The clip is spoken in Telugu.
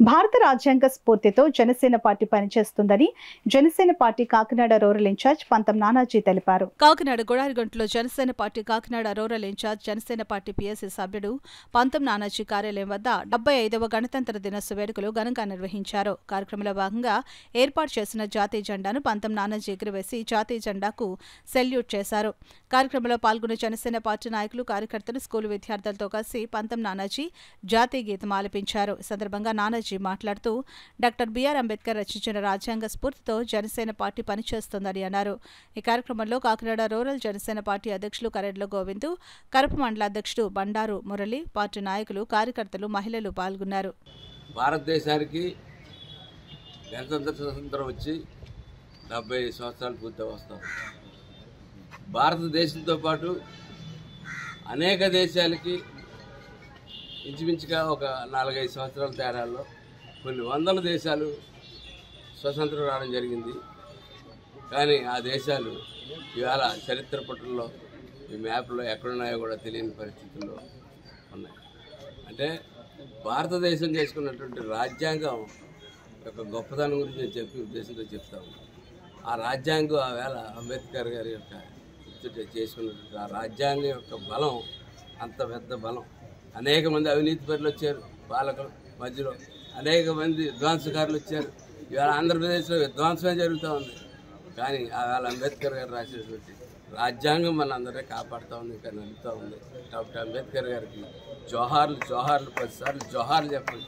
భారత రాజ్యాంగ స్ఫూర్తితో జనసేన పార్టీ పనిచేస్తుందని Janasena party Kakinada rural incharge Pantham Nanaji తెలిపారు. కాకినాడ గుడారిగుంటలో Janasena party Kakinada rural incharge Janasena party PSC సభ్యుడు పంతం నానాజీ కార్యాలయం వద్ద 75వ గణతంత్ర దినోత్సవ వేడుకలు ఘనంగా నిర్వహించారు. కార్యక్రమంలో భాగంగా ఏర్పాటు చేసిన జాతీయ జెండాను పంతం నానాజీ ఎగురవేసి జాతీయ జెండాకు సెల్యూట్ చేశారు. కార్యక్రమంలో పాల్గొన్న జనసేన పార్టీ నాయకులు, కార్యకర్తలు, స్కూలు విద్యార్థులతో కలిసి పంతం నానాజీ జాతీయ గీతం ఆలపించారు. ఈ సందర్భంగా నానాజీ మాట్లాడుతూ డాక్టర్ బిఆర్ అంబేద్కర్ రచించిన రాజ్యాంగ స్ఫూర్తితో జనసేన పార్టీ పనిచేస్తోందని అన్నారు. ఈ కార్యక్రమంలో కాకినాడ రూరల్ జనసేన పార్టీ అధ్యక్షులు కరెడ్ల గోవిందు, కరప మండల అధ్యక్షుడు బండారు మురళి, పార్టీ నాయకులు, కార్యకర్తలు, మహిళలు పాల్గొన్నారు. భారతదేశానికి గణతంత్ర స్వతంత్రం వచ్చి 75 సంవత్సరాలు పూర్తి వస్తాం. భారతదేశంతో పాటు అనేక దేశాలకి ఇంచుమించుగా ఒక 4-5 సంవత్సరాల తేడాల్లో కొన్ని వందల దేశాలు స్వతంత్రం రావడం జరిగింది. కానీ ఆ దేశాలు ఇవాళ చరిత్ర పట్టుల్లో ఈ మ్యాప్లో ఎక్కడున్నాయో కూడా తెలియని పరిస్థితుల్లో ఉన్నాయి. అంటే భారతదేశం చేసుకున్నటువంటి రాజ్యాంగం యొక్క గొప్పతనం గురించి నేను చెప్పి ఉద్దేశంతో చెప్తాను. ఆ రాజ్యాంగం ఆ వేళ అంబేద్కర్ గారి యొక్క చేసుకున్నటువంటి ఆ రాజ్యాంగం యొక్క బలం అంత పెద్ద బలం. అనేక మంది అవినీతి పరులు వచ్చారు, పాలకులు మధ్యలో అనేక మంది విధ్వంసకారులు వచ్చారు. ఇవాళ ఆంధ్రప్రదేశ్లో విధ్వంసమే జరుగుతూ ఉంది. కానీ ఆవేళ అంబేద్కర్ గారు రాసినటువంటి రాజ్యాంగం మన అందరినీ కాపాడుతూ ఉంది, ఇంకా నడుపుతూ ఉంది. డాక్టర్ అంబేద్కర్ గారికి జోహార్లు 10 సార్లు జోహార్లు చెప్పాలి.